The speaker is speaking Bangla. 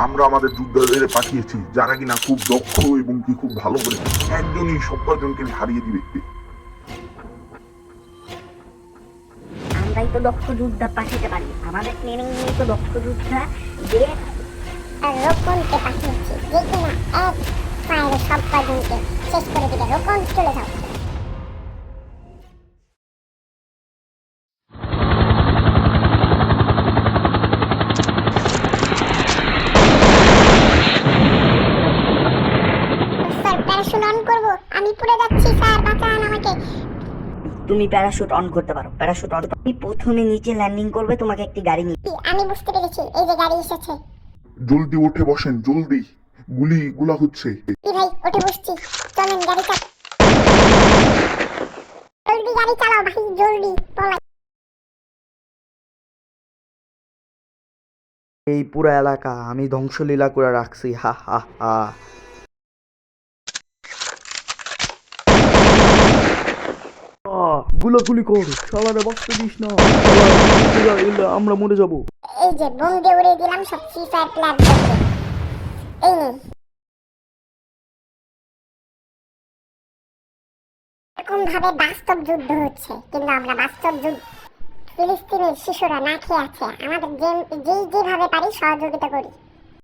আমরা আমাদের যোদ্ধাদের পাঠিয়েছি যারা কিনা খুব দক্ষ এবং কি খুব ভালো করে একজনই 70 জনকে হারিয়ে দিবে। আমরাই তো দক্ষ যোদ্ধা পাঠাতে পারি, আমাদের ট্রেনিং নিয়ে তো দক্ষ যোদ্ধা দিয়ে রোকনকে পাঠিয়েছি, যে কিনা এক ফায়ারে সব কয়জনকে শেষ করে দিবে। রোকন চলে যাও। স্যার প্যারাশুট অন করবো, আমি পড়ে যাচ্ছি স্যার, বাঁচান আমাকে। তুমি প্যারাশুট অন করতে পারো। প্যারাশুট অন, তুমি প্রথমে নিচে ল্যান্ডিং করবে, তোমাকে একটি গাড়ি নিয়ে। আমি বুঝতে পেরেছি, এই যে গাড়ি এসেছে। জলদি উঠে বসেন, জলদি, গুলা হচ্ছে। কি ভাই, ওঠে বসছি, চলেন গাড়ি জলদি গাড়ি চালাও ভাই, জলদি পলাই। এই পুরো এলাকা আমি ধ্বংসলীলা করে রাখছি, হা হা হা। গুলাগুলি কর, শালারে বাঁচতে দিস না, আমরা মরে যাব। এই যে বোম দিয়ে উড়িয়ে দিলাম সব ফ্রি ফায়ার প্লেয়ারদেরকে। এই নেই, এরকম ভাবে বাস্তব যুদ্ধ হচ্ছে, কিন্তু আমরা বাস্তব যুদ্ধ, ফিলিস্তিনের শিশুরা না খেয়ে আছে, আমাদের যেভাবে পারি সহযোগিতা করি।